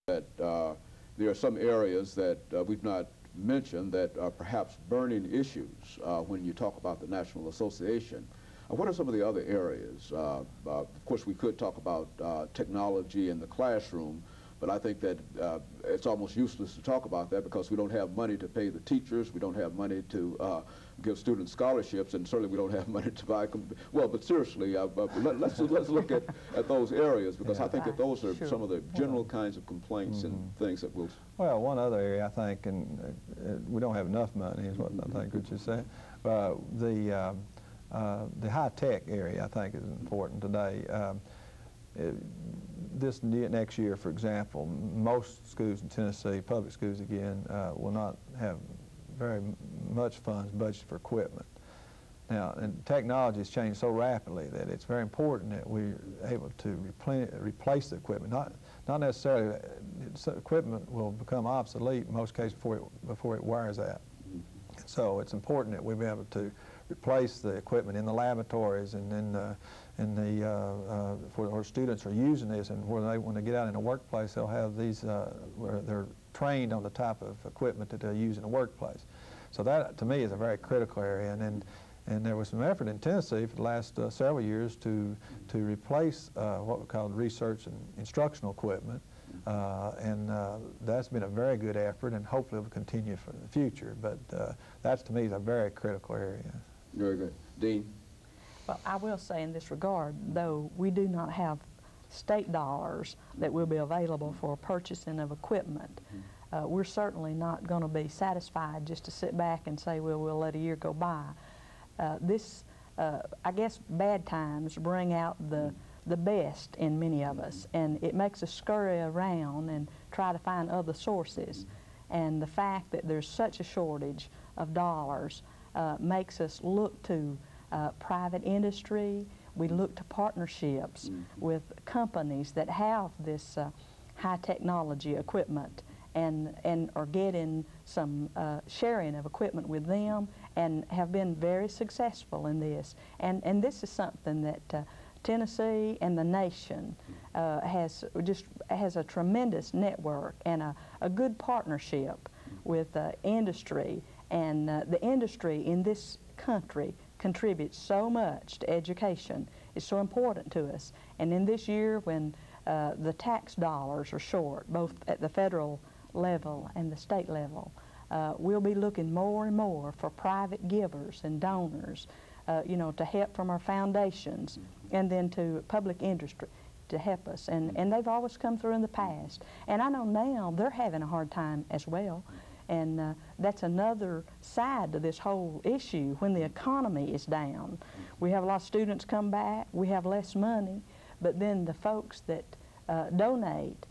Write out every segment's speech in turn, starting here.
that there are some areas that we've not mentioned that are perhaps burning issues when you talk about the National Association. What are some of the other areas? Of course, we could talk about technology in the classroom, but I think that it's almost useless to talk about that because we don't have money to pay the teachers, we don't have money to give students scholarships, and certainly we don't have money to buy, well, but seriously, let's look at those areas, because I think that those are some of the general kinds of complaints and things that will... Well, one other area, I think, and we don't have enough money, is what I think what you said. The high-tech area, I think, is important today. This next year, for example, most schools in Tennessee, public schools again, will not have very much funds budgeted for equipment. Now, and technology has changed so rapidly that it's very important that we're able to replace the equipment. Not necessarily, equipment will become obsolete in most cases before it wears out. So it's important that we be able to replace the equipment in the laboratories and where our students are using this, and where when they get out in the workplace, they'll have these where they're trained on the type of equipment that they'll use in the workplace. So that, to me, is a very critical area. And there was some effort in Tennessee for the last several years to replace what we call research and instructional equipment. That's been a very good effort, and hopefully it will continue for the future. But that, to me, is a very critical area. Very good. Dean? Well, I will say in this regard, though, we do not have state dollars that will be available for purchasing of equipment. We're certainly not going to be satisfied just to sit back and say, well, we'll let a year go by. I guess bad times bring out the best in many of us, and it makes us scurry around and try to find other sources. And the fact that there's such a shortage of dollars makes us look to private industry. We look to partnerships with companies that have this high technology equipment, and are getting some sharing of equipment with them, and have been very successful in this. And this is something that Tennessee and the nation has a tremendous network and a good partnership with industry. And the industry in this country contributes so much to education. It's so important to us. And in this year, when the tax dollars are short, both at the federal level and the state level, we'll be looking more and more for private givers and donors, you know, to help from our foundations, and then to public industry to help us. And they've always come through in the past. And I know now they're having a hard time as well. And that's another side to this whole issue. When the economy is down, we have a lot of students come back, we have less money, but then the folks that donate,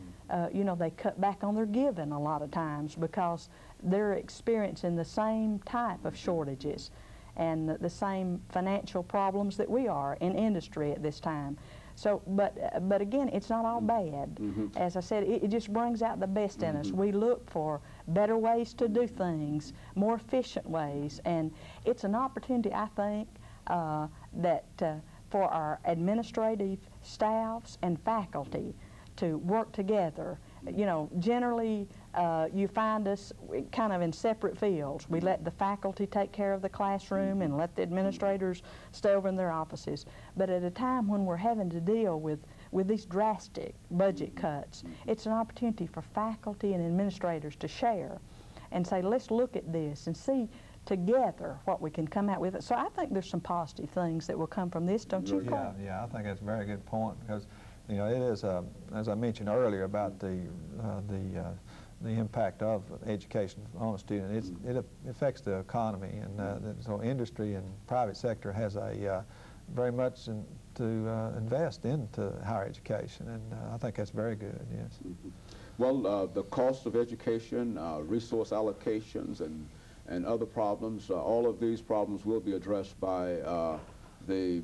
you know, they cut back on their giving a lot of times because they're experiencing the same type of shortages and the same financial problems that we are in industry at this time. So, but again, it's not all bad. As I said, it just brings out the best in us. We look for better ways to do things, more efficient ways, and it's an opportunity, I think, that for our administrative staffs and faculty to work together. You know, generally you find us kind of in separate fields. We let the faculty take care of the classroom and let the administrators stay over in their offices. But at a time when we're having to deal with these drastic budget cuts, it's an opportunity for faculty and administrators to share and say, let's look at this and see together what we can come out with. So I think there's some positive things that will come from this, don't you, Paul? Yeah, I think that's a very good point, because you know, it is, as I mentioned earlier about the impact of education on a student. It affects the economy, and so industry and private sector has a very much to invest into higher education, and I think that's very good. Yes. Well, the cost of education, resource allocations, and other problems, all of these problems will be addressed by the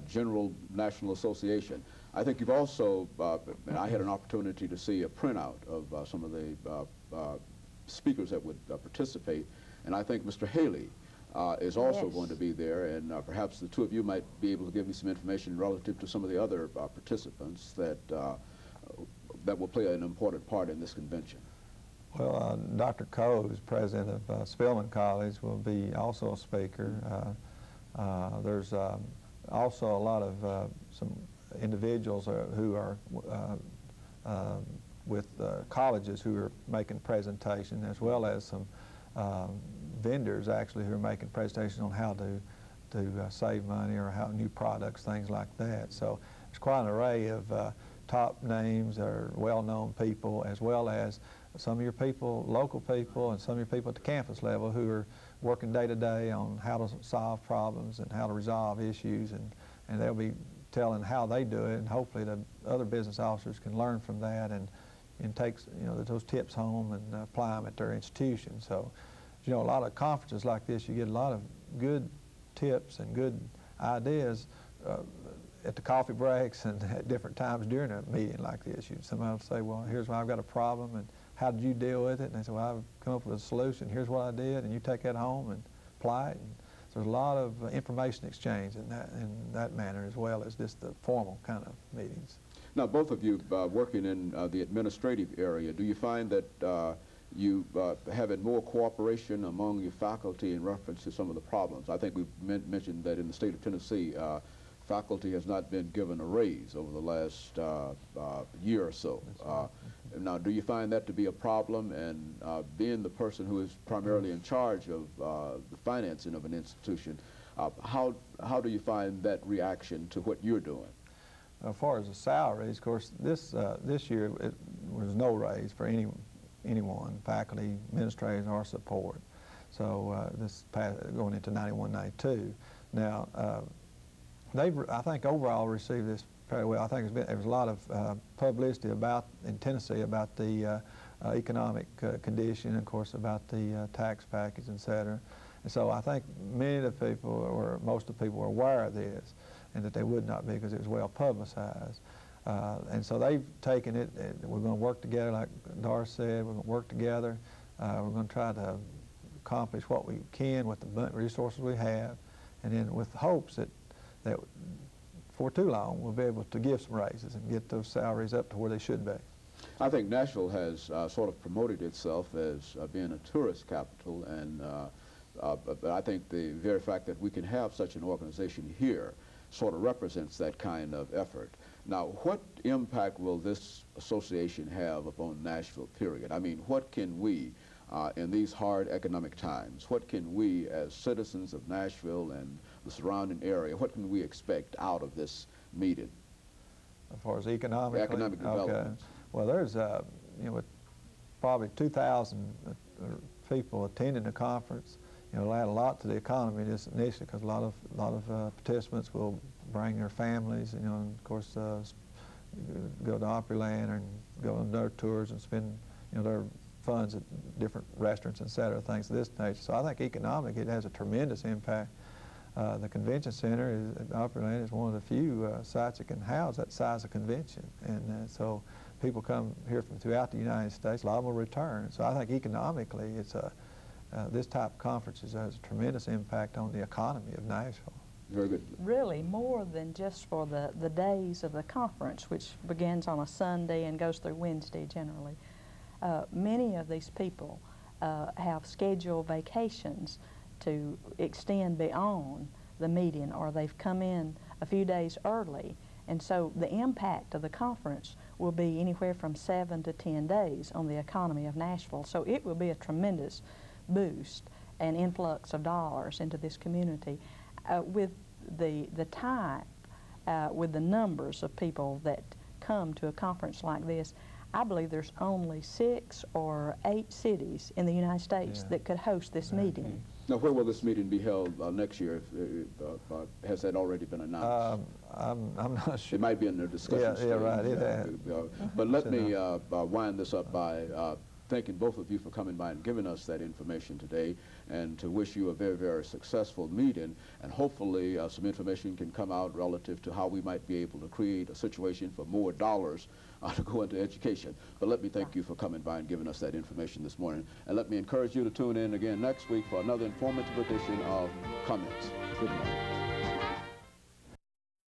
General National Association. I think you've also, and I had an opportunity to see a printout of some of the speakers that would participate, and I think Mr. Haley is also going to be there, and perhaps the two of you might be able to give me some information relative to some of the other participants that that will play an important part in this convention? Well, Dr. Coe, who's president of Spelman College, will be also a speaker. There's also a lot of some individuals who are with colleges who are making presentations, as well as some vendors actually who are making presentations on how to save money or how new products, things like that. So there's quite an array of top names or well-known people, as well as some of your people, local people, and some of your people at the campus level who are working day to day on how to solve problems and how to resolve issues, and they'll be telling how they do it, and hopefully the other business officers can learn from that and take those tips home and apply them at their institution. So, a lot of conferences like this, you get a lot of good tips and good ideas at the coffee breaks and at different times during a meeting like this. Somebody will say, well, here's why I've got a problem, and how did you deal with it? And they say, well, I've come up with a solution. Here's what I did, and you take that home and apply it. And so there's a lot of information exchange in that manner, as well as just the formal kind of meetings. Now, both of you working in the administrative area, do you find that you having more cooperation among your faculty in reference to some of the problems? I think we've mentioned that in the state of Tennessee, faculty has not been given a raise over the last year or so. Now, do you find that to be a problem? And being the person who is primarily in charge of the financing of an institution, how do you find that reaction to what you're doing? As far as the salaries, of course, this year it was no raise for anyone, faculty, administrators, or support. So this going into 91, 92. Now, I think overall received this fairly well. I think there was a lot of publicity in Tennessee about the economic condition, and of course about the tax package, et cetera. And so I think many of the people, or most of the people, were aware of this, and that they would not be because it was well publicized. And so they've taken it. We're going to work together, like Doris said. We're going to work together. We're going to try to accomplish what we can with the resources we have, and then with hopes that for too long we'll be able to give some raises and get those salaries up to where they should be. I think Nashville has sort of promoted itself as being a tourist capital, and but I think the very fact that we can have such an organization here sort of represents that kind of effort. Now, what impact will this association have upon Nashville, period? I mean, what can we, in these hard economic times, what can we as citizens of Nashville and the surrounding area, what can we expect out of this meeting? As far as economic development. Okay. Well, there's with probably 2,000 people attending the conference. It'll add a lot to the economy just initially, because a lot of participants will bring their families, and of course go to Opryland and go on their tours and spend their funds at different restaurants, et cetera, things of this nature. So I think economically it has a tremendous impact. The convention center at Opryland is one of the few sites that can house that size of convention, and so people come here from throughout the United States. A lot of them will return. So I think economically it's this type of conference has a tremendous impact on the economy of Nashville. Very good. Really, more than just for the days of the conference, which begins on a Sunday and goes through Wednesday generally. Many of these people have scheduled vacations to extend beyond the meeting, or they've come in a few days early. And so the impact of the conference will be anywhere from 7 to 10 days on the economy of Nashville. So it will be a tremendous boost and influx of dollars into this community. With the type, with the numbers of people that come to a conference like this, I believe there's only 6 or 8 cities in the United States that could host this meeting. Now, where will this meeting be held next year? Has that already been announced? I'm not sure. It might be in the discussion stage. Yeah, right. But let me wind this up by thanking both of you for coming by and giving us that information today, and to wish you a very, very successful meeting, and hopefully some information can come out relative to how we might be able to create a situation for more dollars to go into education. But let me thank you for coming by and giving us that information this morning, and let me encourage you to tune in again next week for another informative edition of Comments. Good morning.